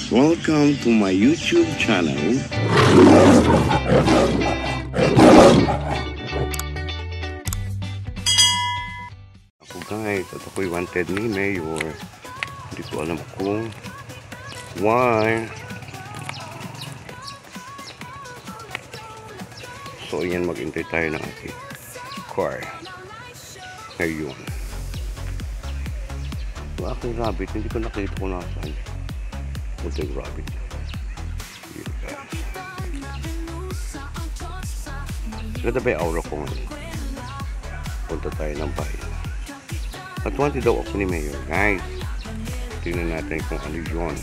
Welcome to my YouTube channel. Ako guys, at ako'y wanted ni Mayor. Hindi ko alam kung why. So yan, maghintay tayo ng ating car ngayon. So aking rabbit, hindi ko nakita kung nasaan. Puting rabbit. Yun guys. Ganda ba yung aura ko ngayon? Punta tayo ng bayan. At wanted daw ako ni Mayor. Guys, tingnan natin kung ano yun.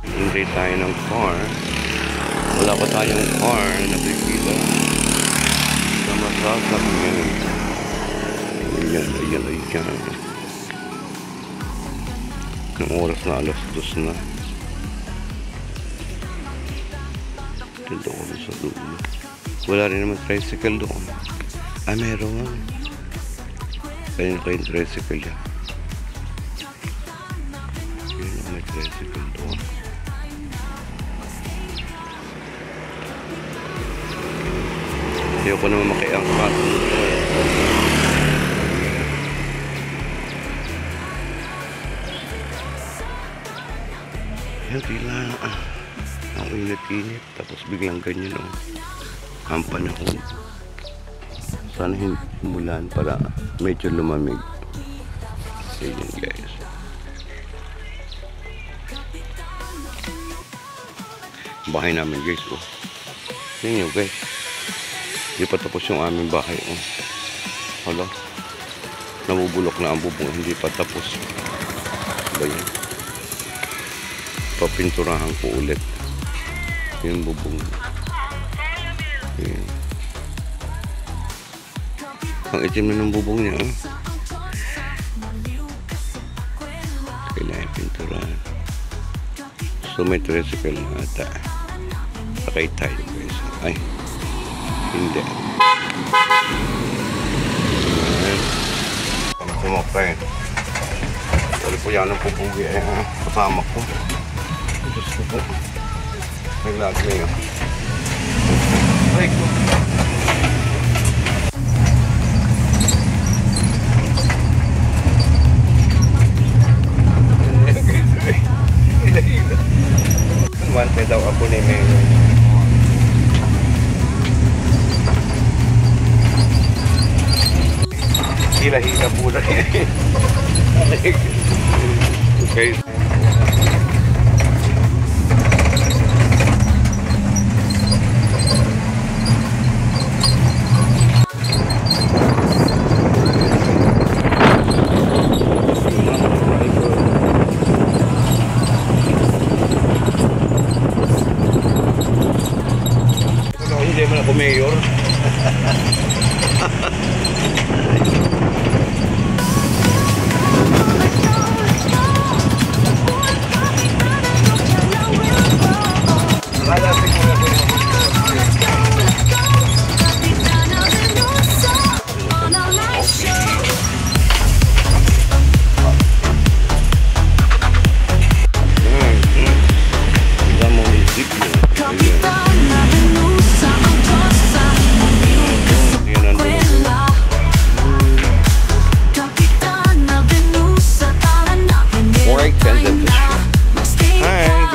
Hintay tayo ng car. Wala pa tayong car na bigila na masasakyan. Ayan. Ng oras na 2:00 na. Dito kami sa dulo. Wala rin naman tricycle doon. Meron. Kanina ko yung tricycle yan. Yun, may tricycle doon. Ayaw ko naman makiangkat. Yan, tila. Ang init-init. Tapos biglang ganyan, oh. Ang panahon. Sana hindi umulan para medyo lumamig. Ayan, guys. Bahay namin, guys, oh. Tingnan nyo, guys. Hindi pa tapos yung aming bahay, oh. Hala. Namubulok na ang bubong. Hindi pa tapos. Ba yan? Papinturahan ko ulit yung bubong. Ayan. Ang itim na ng bubong niya, oh. Kailangan pinturahan. So may tricycle na ata. Sakay tayo, guys. Ay, hindi. Ano sumakay? Dali po yan ang pupugi. Kasama ko. Gusto ko. Naglag na yun. Ay ko. Wanted daw ako ni Mayor. Hila-hila po na yan. Okay. Hindi mo na ako Mayor.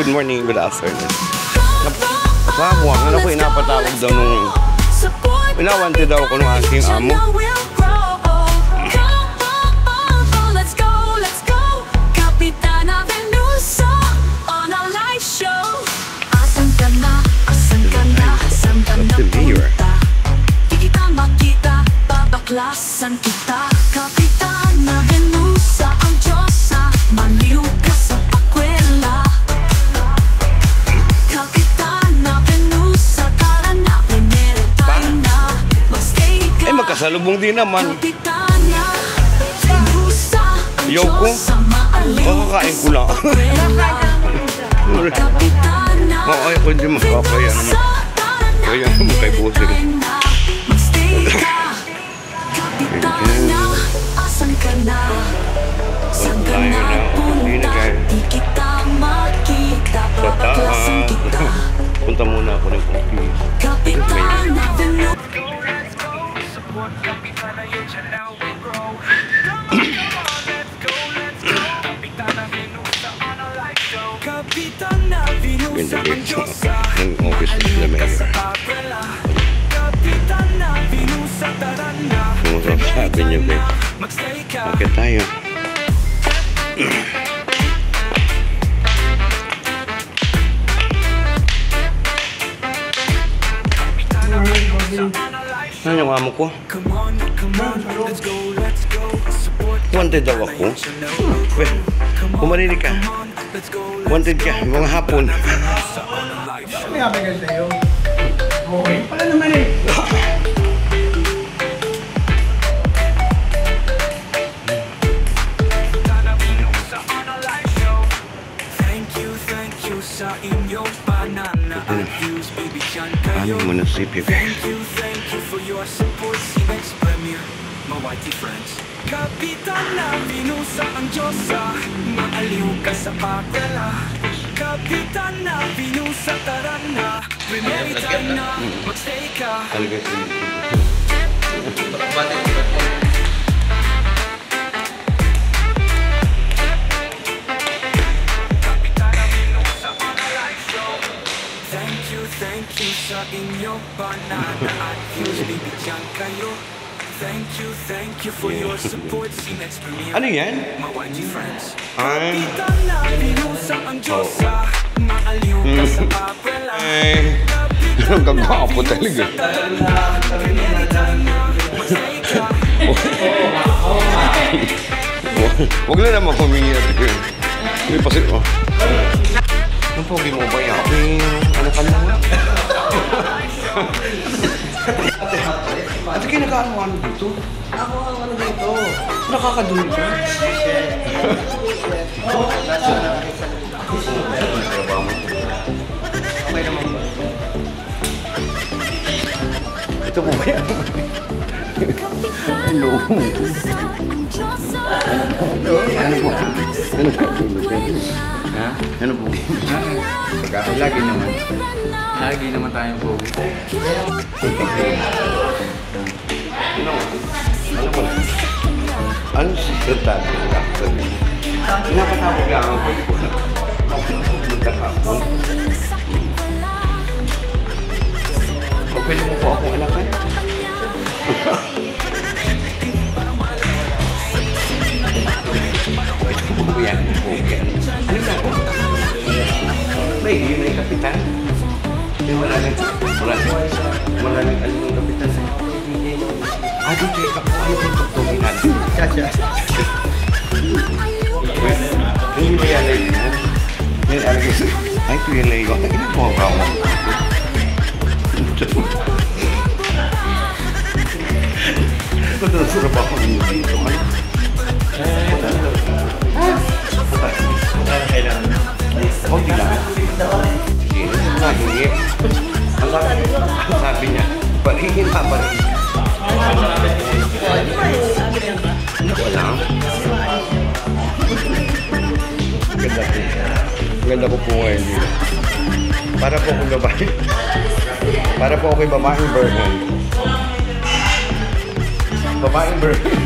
Good morning, good afternoon. Kabuang, ano ko inapatawag daw nung inawante daw ko nung aking amo. Baklasan kita, Kapitan na Venusa, ang Diyosa, maliw ka sa pakwela. Kapitan na Venusa, tara na, pineretay na, magstay ka. Magkasalubong din naman. Kapitan na Venusa, ang Diyosa, maaliw ka ko lang. sa pakwela. Kapitan na Ako hindi makakaya naman. Kaya naman kay Busing. magstay ka. Kapitana, asan ka na? Layo na ang opisina, guys. Di kita makita Sa taas. Papaklasin kita Punta muna ako ng office. Kapitan Avenue Kapitan Avenue Ganda sa guys. Diyosa Ng office na sila meron. Kapitan Avenue sa Tarana Kung sabi niyo guys. Magstay ka Okay tayo. Ano yung amo ko? Come on, let's go, let's go Support Wanted daw ako. Well, kumarinig ka. let's go Wanted ka. Mga hapon. May abigal sa'yo. Okay. Pala naman eh. Thank you sa inyong banana at views, baby, dyan kayo. Ano mo na sip yun guys? Thank you for your support, Simex Premier, my whitey friends. Kapitan Avenue sa ang Diyosa, maaliw ka sa papela. Kapitan Avenue sa Tarana, remedy time na, magstay ka. Talaga sila. Thank you sa inyong banana at views, baby, dyan kayo. Thank you for your support, Simex Premier, Ano yan? my whitey friends. Ay. Kapitan Avenue sa ang Diyosa, maaliw ka sa papela. Ay. Ang kagwapo talaga. Huwag na naman pumingi natin ko yun. Hindi pa sila. Ang pogi mo ba yan? Ano ka na? Ate kayo nag-ano dito? Ako ang ano dito. Nakakadumi ka? Okay naman ba? Ito po ba yan? Hello. Ano po? Ano po? Ha? Ano po? Lagi naman. Lagi naman tayong pogi. Ano si sekretary ng actually? Pinapatawag lang ang pwede ko na. Magkakapon. O pwede mo po akong alakan? Ito po yan. Okay. Ano na ako? May, yun na yung kapitan. Yung maraming alam yung kapitan. Dito yung kapitan. Ano yung tugtugin natin? Hindi ba yan lang yan? Yan, alam ko. Ay, ito yung lay ko. Ay, ito mo ba ako? Ito na sa trabaho mo dito. Kunti lang. Sige, nahingi. Ang sabi niya, pagiging paparin. Hindi ko alam. Ganda po. Ganda ko po ngayon dito. Para po akong babae. Para po ako'y babaeng Bergen. Babaeng Bergen.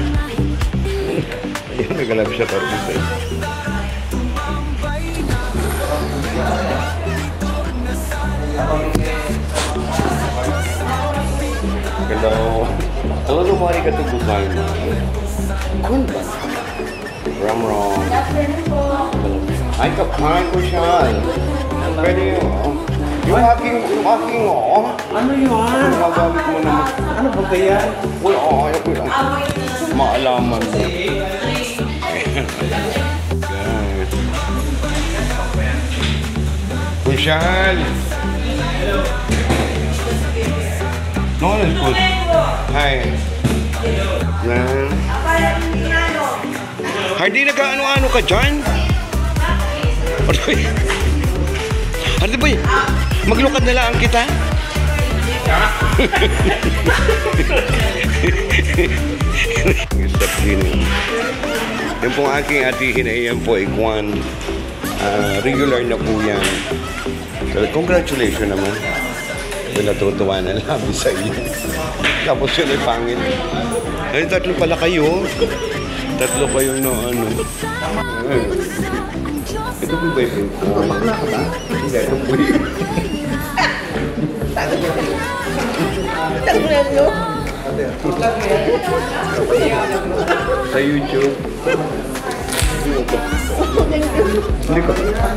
Ayun, nagalab siya pa dito. Ganda ko. Alam mo, mari ka tubukan. Kun ba? Ram. Ay, kapkain ko siya. Pwede yun. Yung aking, Ano yun? magagamit mo naman. Ano ba kaya? Wala, ayaw ko lang. Maalaman mo. Kusyal! No one is good. Hi. Hardy, nag-ano-ano ka dyan? Hardy boy, maglukad na lang kita. Stop cleaning. Yung pong aking atihin ay yan po ay Kwan. Regular na po yan. So, congratulations naman. So, natutuwa na labi sa iyo. Tapos yun ay pangit. Ay, tatlo pala kayo. Tatlo kayo no, ano. Ito po ba yung ko? Bakla ka ba? Hindi, ito po yun. Sa YouTube.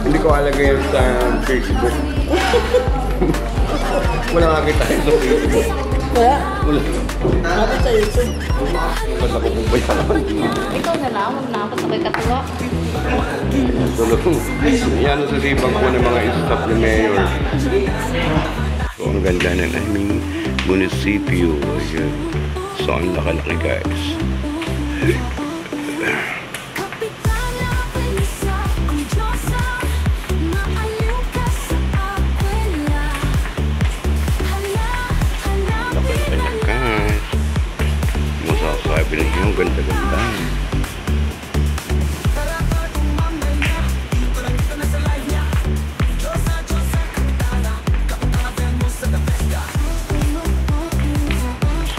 Hindi ko alagay yan sa Facebook. Wala nga kita sa Facebook. Wala. Wala. Dapat sa YouTube. Basta ko kung bayaran. Ikaw na lang, huwag na ako sabay katuwa. Tulong. Yan sa sipag ko ng mga staff ni Mayor. So, ang ganda ng aming munisipyo. Ayan. So, ang laki-laki guys. Laki-laki guys. Masasabi na yung ganda-ganda.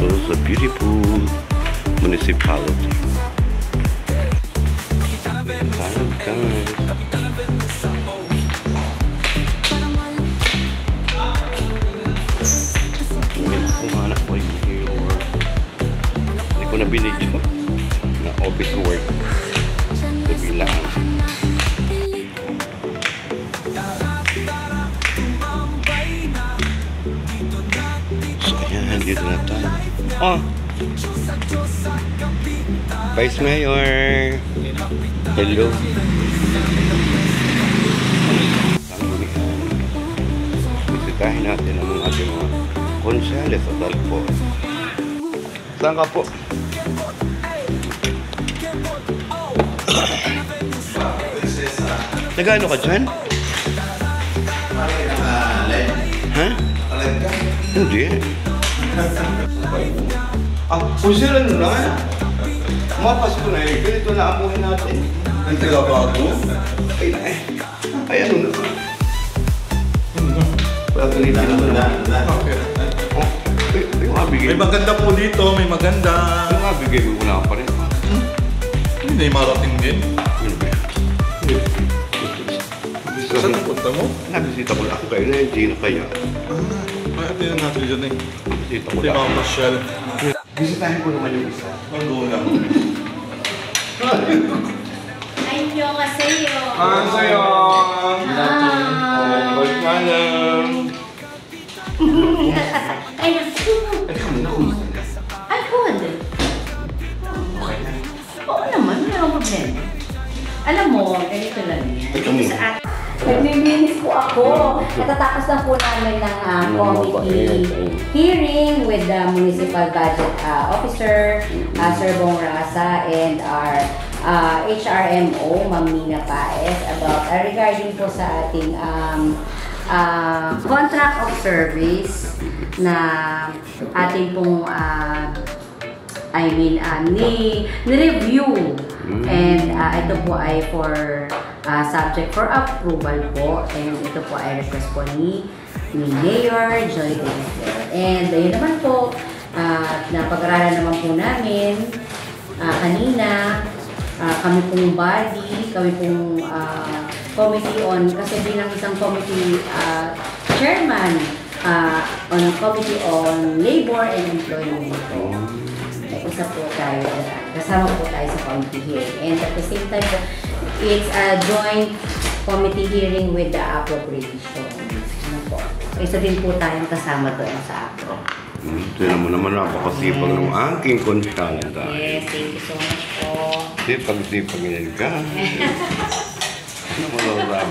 So it's a beautiful municipality. Kumanak ko yung hero. Hindi ko na binidyo na office work. Sabi lang. So ayan, dito na tayo. Oh! Vice Mayor! Hello! Bisitahin natin ang mga ating mga konsyales sa Talpo. Saan ka po? Nagano ka dyan? Ha? Hindi. Kung sila na lang, mapas ko na eh. Ganito na amuhin natin. Ang tagabago. Ay na eh. Ay ano na. Wala ganito na. Yung mabigay. May maganda po dito, may maganda. Yung mabigay mo na pa rin. Hindi marating din. Ano ba yan? Saan punta mo? Nabisita ko lang kayo na hindi na kaya. Ay, atinan natin dyan eh. Nabisita ko Hindi lang. mga pasyal. Bisitahin ko naman yung isa. Ang gulang. Annyeonghaseyo. Sa'yo! Ay, naku. Ay, good. Oo naman, wala akong problema. Alam mo, ganito lang yan. Ito sa atin. Nagmiminis po ako. Natatapos lang po namin ng committee hearing with the Municipal Budget Officer, Sir Bong Rasa, and our HRMO, Ma'am Nina Paez, about regarding po sa ating contract of service na ating pong ni-review. And ito po ay for subject for approval po. And ito po ay request po ni Mayor Joy Daisler. And ayun naman po, napag-aralan naman po namin kanina, kami pong body, kami pong committee on, kasi bilang isang committee chairman on committee on labor and employment po. Isa po tayo, kasama po tayo sa committee hearing. And at the same time, it's a joint committee hearing with the appropriation. Ano po? Isa din po tayong kasama doon sa APRO. Tignan mo naman napakasipag ng aking konsyalita. Yes, thank you so much po. Sipag-sipag yan ka. Ano mo naman?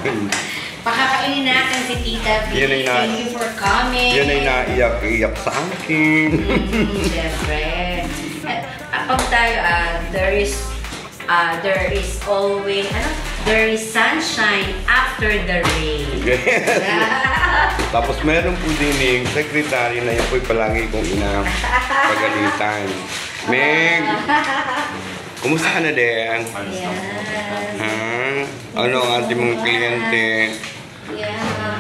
Pakakainin natin si Tita V. Thank you for coming. Yan ay naiyak-iyak sa akin. Siyempre. Pag tayo, there is always, there is sunshine after the rain. Tapos meron po din yung secretary na yan po'y palagi kong inapagalitan. Meg! Kumusta ka na, Deng? Yes. Ha? Ano ang ating mga kliyente? Yeah.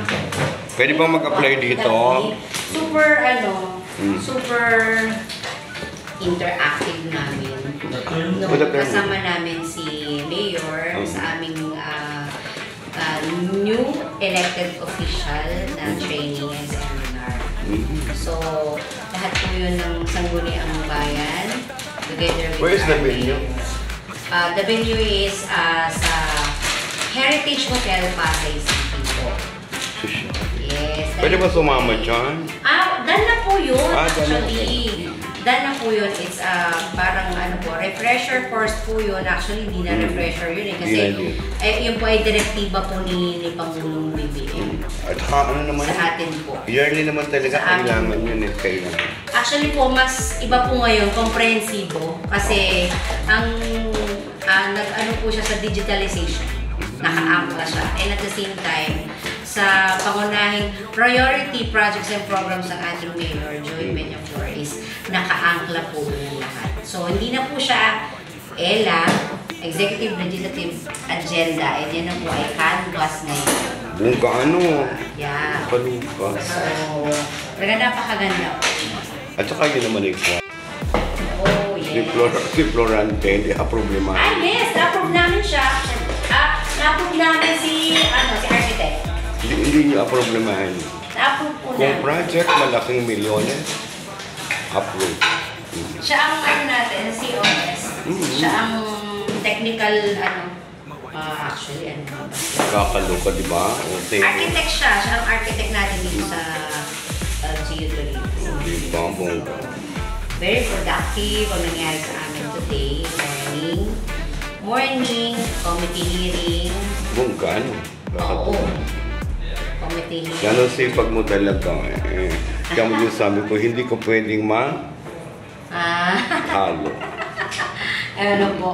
Pwede bang mag-apply dito? Super, super interactive namin. Good afternoon. Kasama namin si Mayor sa aming new elected official na training and seminar. So, lahat po yun ng Sangguniang Bayan. Together with Where is the our venue? mayor. The venue is sa Heritage Hotel Pasay City po. Yes. Pwede ba sumama dyan? Done na po yun, Done na. actually. Done na po yun. It's parang refresher course po yun. Actually, hindi na refresher yun eh. Kasi yun po ay direktiba po ni Pangulong BBM. At saka ano naman? Sa atin po. Yearly naman talaga Sa amin. kailangan yun eh. Kailangan. Actually po, mas iba po ngayon, komprehensibo. Kasi ang nag-ano po siya sa digitalization. Naka-angkla siya. And at the same time, sa pangunahing priority projects and programs ng ating Mayor, Joey Peñaflor, is naka-angkla po yung lahat. So, hindi na po siya ELA, Executive Legislative Agenda, and yan na po ay canvas ngayon. Buong ka ano? Yeah. Palukas. So, talaga napakaganda po. At saka yun naman eh. Oh, yes. Si Florante, hindi problema. Yes, na-approve namin siya. Na-approve namin si architect. Hindi niyo problemahin. Na-approve po Kung namin. project malaking milyones, approve. Siya ang natin, COS. Siya ang technical, actually, Kakaloka, di ba? Okay. architect siya. Siya ang architect natin dito sa GU3. Di ba, bongga? Very productive ang nangyari sa amin today, morning, committee hearing. Bongga, ano? Oo. Committee hearing. Ganon sipag mo talaga eh. Kaya mo yung sabi ko, hindi ko pwedeng halo. Ano po?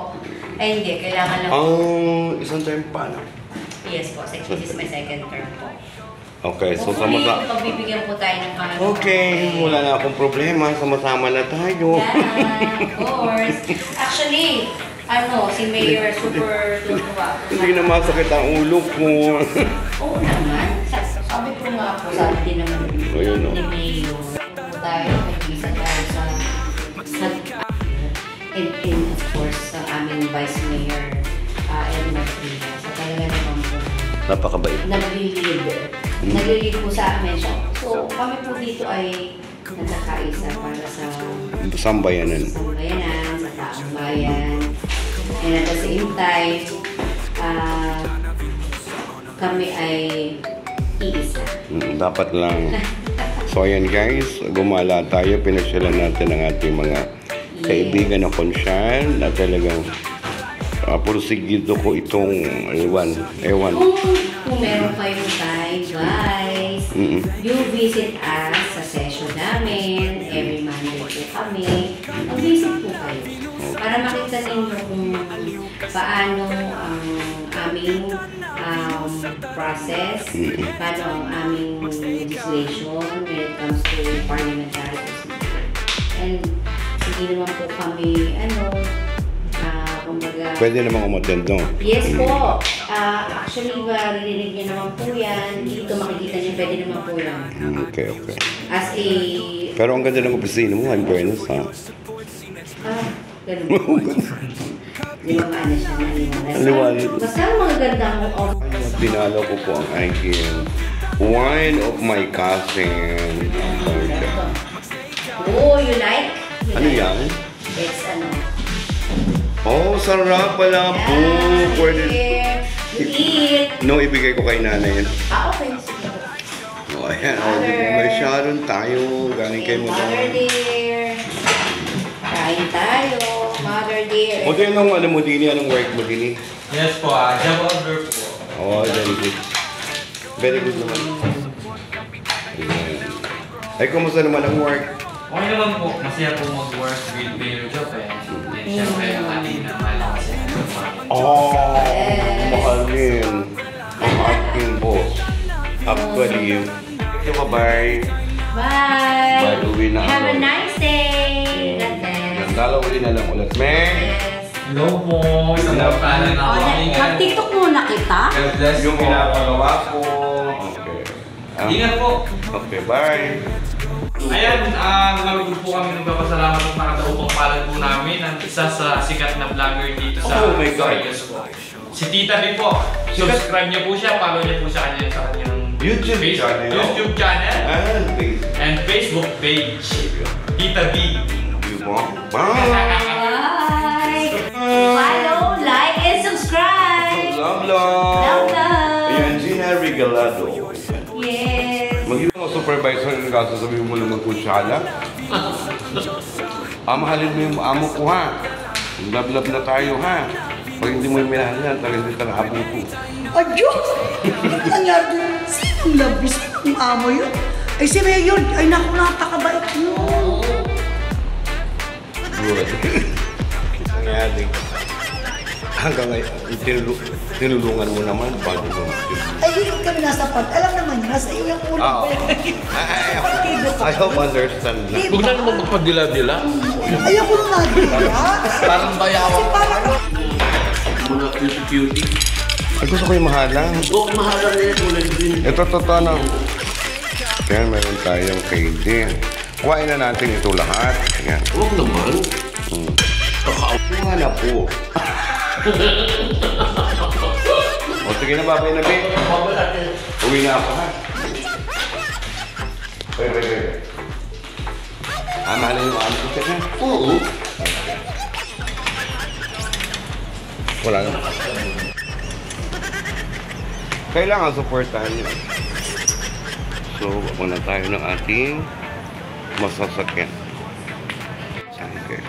Ay, hindi. Kailangan lang. Isang term pa, no? Yes po. This is my second term po. Okay, so Hopefully, sama-sama. pagbibigyan po tayo ng pangalan. Okay, wala na akong problema. Sama-sama na tayo. Yeah, of course. Actually, si Mayor super tutuwa. Hindi na masakit ang ulo ko. Oo naman. Sabi ko nga po, sabi din naman Ayun, no? ni Mayor. Tayo, nag-isa tayo sa and of course, sa aming Vice Mayor, Edna Frida. So talaga naman po. Napakabait. Nag-lead po sa amin siya. So kami po dito ay nagkakaisa para sa Sambayanan. sambayanan, sa taong bayan. And at the same time, kami ay iisa. Dapat lang. So ayan guys, gumala tayo. Pinasyalan natin ang ating mga kaibigan na konsyal na talagang pursigido ko itong ewan. Kung meron kayong time, guys, you visit us sa session namin. Every Monday po kami. Mag-visit po kayo. Para makita ninyo kung paano ang aming process, paano ang aming legislation when it comes to parliamentary procedure. And hindi naman po kami, kumbaga... Pwede namang umattend, no? Yes po. Actually, maririnig niyo naman po yan. Dito makikita niyo, pwede naman po yan. Okay. As a... Pero ang ganda ng opisina mo, I'm fairness, ha? Ganun po. Liwangan na siya na Liwanag. Basta ang mga gandang Dinalo ko po ang aking one of my cousin. Oh, you like? Ano yan? It's Oh, sarap pala po. Pwede. Eat. No, ibigay ko kay nanay yan. Okay. Sige. Oh, ayan. May Sharon tayo. Galing kay mo. Mother dear. Kain tayo. Mother dear. O, tayo anong mo din, anong work mo din? Yes po, job order po. Oh, very good. Very good naman. Ayan. Ay, kumusta naman ang work? Okay naman po, masaya po mag-work with Mayor Job eh. And syempre, kanina malakas yan. Mahalin. Ang aking boss. Actually, bye-bye. Bye. Bye, uwi na Have a ako. nice day. God bless. Dalaw ulit na lang ulit, man. Yes. Hello po. Sinapala na Oh, kami ngayon. mag-TikTok muna kita. God bless Yung po. pinapagawa ko. Okay. Ingat po. Okay, bye. Ayan, malugod po kami nagpapasalamat at nakadaupang palad po namin ang isa sa sikat na vlogger dito sa Oh my God. Visayas po. Si Tita B po. Subscribe niyo po siya, follow niyo po siya sa kanyang YouTube channel. YouTube channel And please. and Facebook page. Tita B. You want? Bye. Bye! Follow, like, and subscribe! Love, love. Love, love! Ayan, Gina Regalado. Yes! Mag-ibig mo supervisor ng kaso sabihin mo lang magkutsala. Mahalin mo yung amo ko ha. Love-love na tayo ha. Pag hindi mo yung minahal yan, talagang hindi ka nakabong ko. Oh, Diyos! Ano nangyari? Sinong labis? Sinong amo yun? Ay, si Mayor. Ay, naku, napakabait yun. Good. Nangyari. Hanggang ngayon, tinulungan mo naman bago mo. Ay, hindi kami nasa part. Alam naman yun, nasa iyo yung ulo. Oo. I hope understand na. Diba? Huwag na naman magpadila-dila. Ayoko nung nagdila. Parang bayawan Kasi parang... mga cutie-cutie. Ay, gusto ko yung mahalang. Huwag mahalang na yung kulay din. Ito totoo na. Kaya meron tayong KD. Kuhain na natin ito lahat. Ayan. Huwag naman. Bunga na po. O sige na, babay na, Be. Uwi na ako, ha? Wait. Mahalin mo ang ko siya, ha? Oo. Wala na. Kailangan supportahan niyo. So, muna tayo ng ating masasakyan. Okay.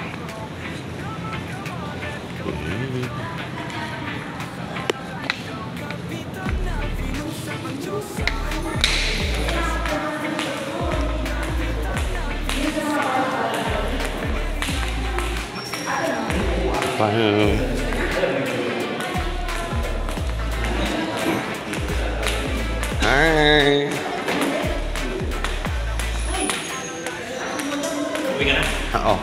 Hi. Uwi ka na? Oo.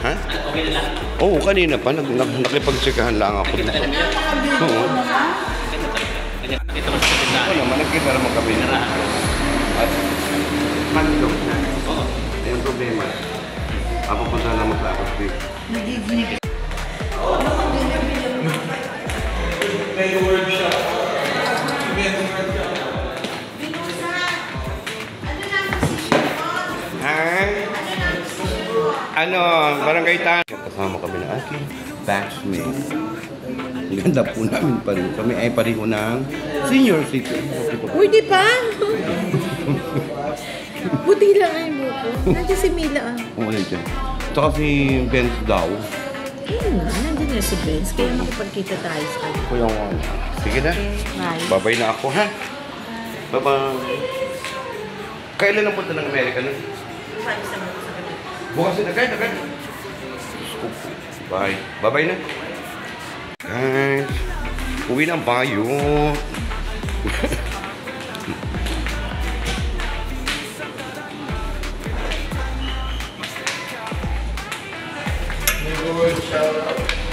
Ha? Okay na lang. Oo, kanina pa. Nakipagsikahan lang ako. Oo. Ito mas maganda. Ako naman, nagkita naman kami na. At mandong na. Oo. Yung problema. Ako punta naman sa ako. May workshop. Hi. Ano, barangay tayo. Kasama kami ng aking batchmate. Ang ganda po namin pa rin. Kami ay pareho ng senior citizen. Uy, di ba? Buti lang ay mo ko. Nandiyan si Mila ah. Oo, nandiyan. Tsaka si Benz daw. Nandiyan na si Benz. Kaya makapagkita tayo sa kanya. Kuya ko. Sige na. Bye. Babay na ako, ha? Bye-bye. Kailan ang punta ng Amerika nun? Bukas na, agad. Bye. Bye-bye na. Guys, uwi na tayo.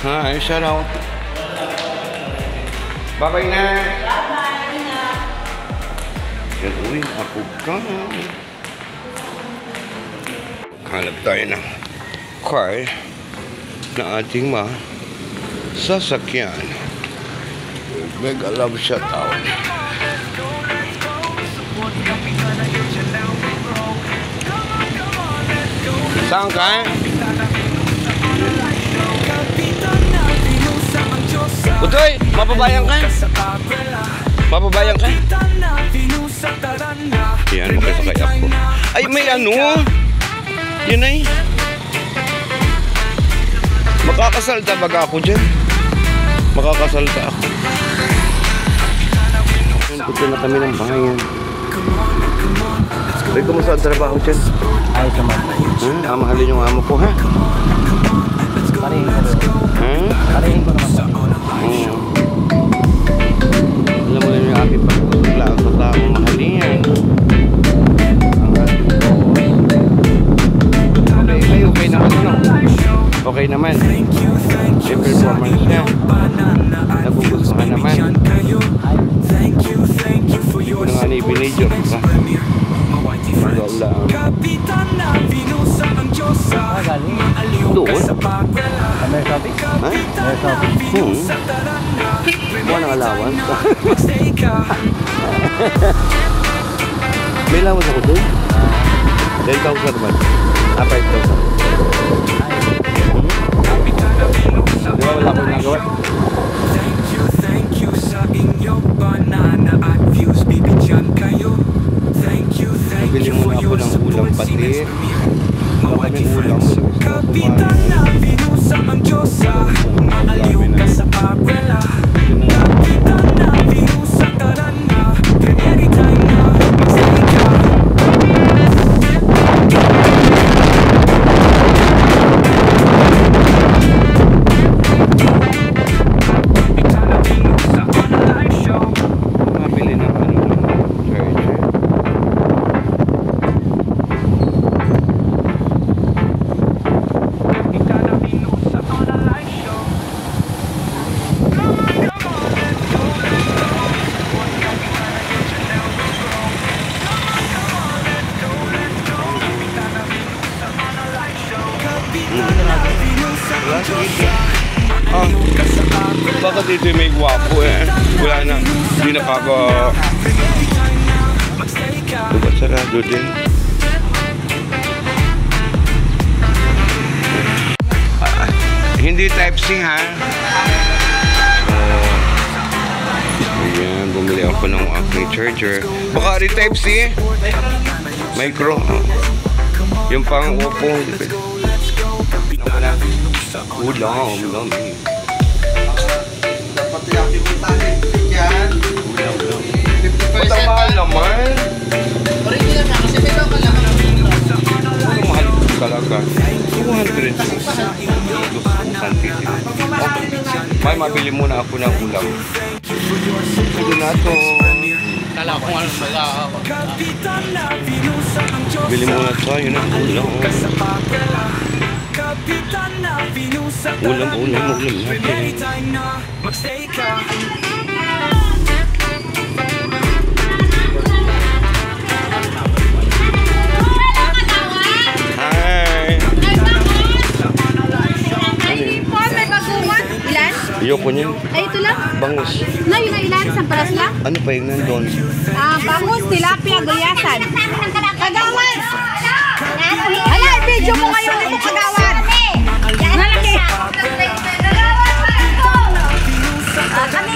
Hi, shout out. Bye-bye na. Yan, uwi, ako ka. Hanap tayo ng car na ating sasakyan. Mega love shout out. Saan ka? Utoy, mapabayang ka? Mapabayang ka? Yan, makasakay ako. Ay, may ano? Yun ay. Makakasalta baga ako dyan. Makakasalta ako. Punta na kami ng bayan. Ay, kumusta ang trabaho dyan? Ayos naman. Mahalin yung amo ko, ha? Parihin ko naman. Parihin ko naman. Alam mo yung aking pagkakasala sa taong mahalin. Okay naman, ano? Okay naman. Siyempre, sa tanan na Wala nang allowance. Magstay ka. May allowance ako doon. 10,000 naman. 5,000. Di ba wala akong nagawa? Thank you sa inyong banana at views. Bibigyan kayo. Thank you Bili for muna ako your ng ulam support. pati. Siemens Premier, Wala Mawag kaming ulam. Friends. Kapitan na binusa ang Diyosa. Maaliw ka sa pagwela. Kapitan na binusa taran na. Anytime na magstay ka. Kapitan na binusa online show. Mabili ng ano, charger. Kapitan na binusa online show. Ah, bakit dito may gwapo eh? Wala na. Hindi na pa ako. Diba sarado din? Hindi type C ha? Ayan, bumili ako ng aking charger. Baka rin type C? Micro. Yung pang Oppo. Ulam, ulam eh. Dapat yakin mo tayo. Yan. Ulam. Ba't ang mahal naman? Original na kasi may local lang. Ang mahal talaga. 200. May mabili muna ako ng ulam. Ito na to. Kala ko ano pala ako. Bili muna tayo ng ulam. Ulam natin. Anytime na magstay ka. Hi! May bagungan. Ilan? Ayoko niyan. Ay, ito lang. Bangus. Na, yun na ilan? Samparas lang? Ano pa yung nandun? Bangus, tilapia, gayasan. Kagawan! Ala, video mo ngayon ito, kagawan! Malaki! Kami,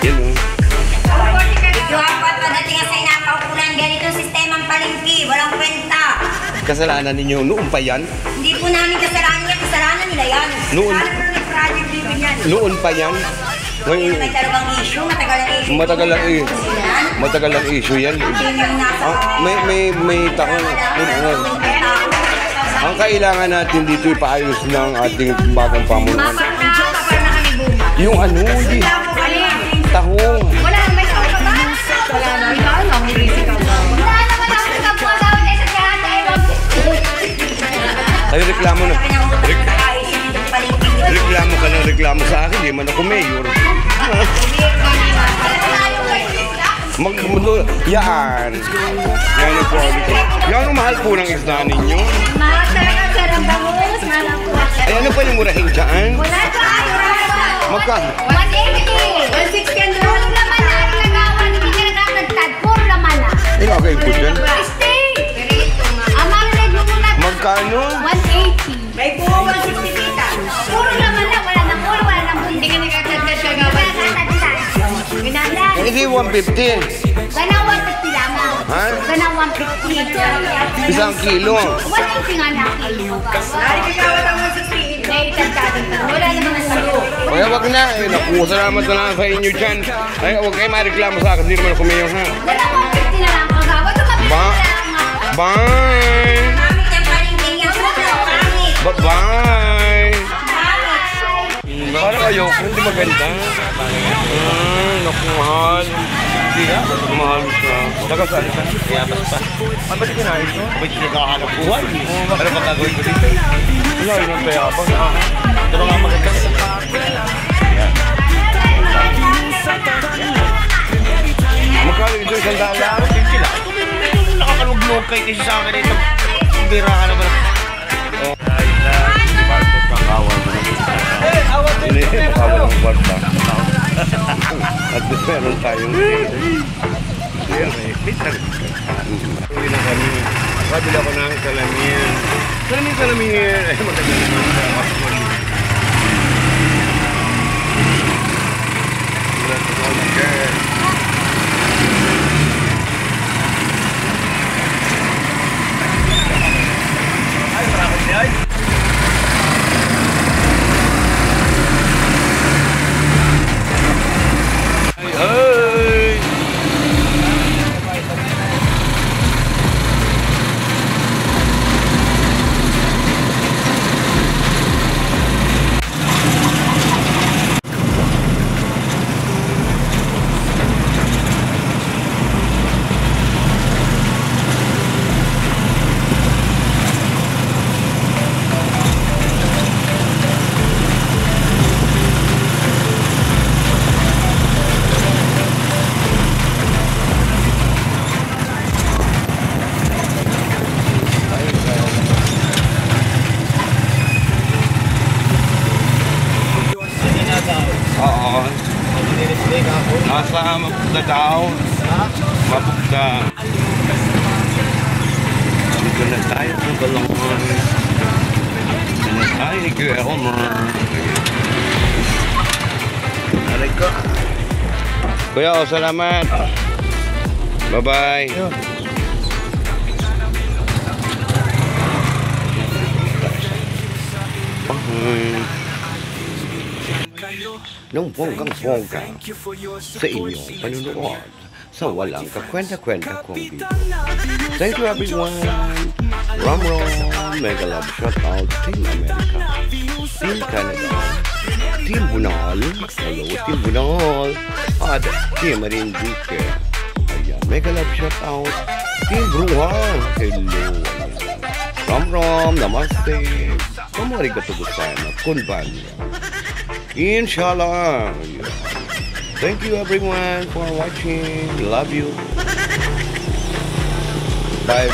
Yan o. Kasalanan ninyo noon pa yan? Hindi po namin kasalanan yan, kasalanan nila yan. Noon. Kasalanan ng project din yan. Noon pa yan? Ngayon, May talagang issue, matagal ang issue. matagal lang eh. Yan. Matagal lang issue yan. Yun yung nasa... May takong. Ang kailangan natin dito ipaayos ng ating bagong pamunuan. Yung ano, hindi. Tahong. Wala, may tao ka ba? Wala na. Ikaw lang, may busy ka ba? Wala naman ako sa kapwa daw na sa kaya Ay, reklamo na. Reklamo ka ng reklamo sa akin. Di man ako mayor. Yan. Yan ang quality. Yan ang mahal po ng isda ninyo. Mahal talaga, sir, ang bangus. Mahal ang kuha. Ay, ano pa yung murahin dyan? Wala ka, Magkano? 180. 160 ang puro laman na ang lagawan. Hindi ka nagtatagtad. Puro laman na. Ay, okay po dyan. Stay. Ang marinade mo muna. Magkano? 180. May po 160 tita. Puro laman na. Wala na puro. Wala na puro. Hindi ka nagtatagtad siya gawan. Ginanda. Hindi 150. Gana 150 lamang. Ha? Gana 150. Isang kilo. 180 nga na kilo. Narikigawa ng 160. Naitagtagan ka. Wala naman ang salo. Kaya wag na. Ay, naku, salamat na lang sa inyo dyan. Ay, wag kayo mareklamo sa akin. Hindi naman ako mayor, ha? Gana 150 na lang. Kagawa. Tumapit Ba? na lang ako. Bye! Pangit ang palingking yan. Pangit. Bye-bye! Pangit. Parang ayoko, hindi maganda. Naku, mahal. Hindi na, mahal siya. Nagasaan ka? Iyabas pa. Ba't kinain ito? Ba't nagkahanap buhay? Ano ba gagawin ko dito? Wala, yun ang tayabang. Ito ba nga maganda? Magkano magkano ito? $100? Sila. Ito nakakalugnog kay kasi sa akin ito. Bira ka naman. Ini pakawan ng kwarta. At meron tayong uwi na kami. Kabila ko ng salamin. Salamin. Ay, maganda naman sa hospital. Oo. Nasa Mapugda daw. Mapugda. Dito na tayo sa Balongan. Dito na tayo ni Kuya Homer. Aray ko. Kuya, salamat. Bye-bye. Nung bonggang-bongga sa inyong panunood sa walang kakwenta-kwenta kong video. Thank you everyone. Ram, mega love shout out Team America, Team Canada, Team Bunal, hello Team Bunal, at Team Marinduque. Ayan, mega love shout out Team Bruhan, hello. Ram, namaste. Kamarigato gozaimasu, konbanwa. Inshallah. Thank you everyone for watching. Love you. Bye.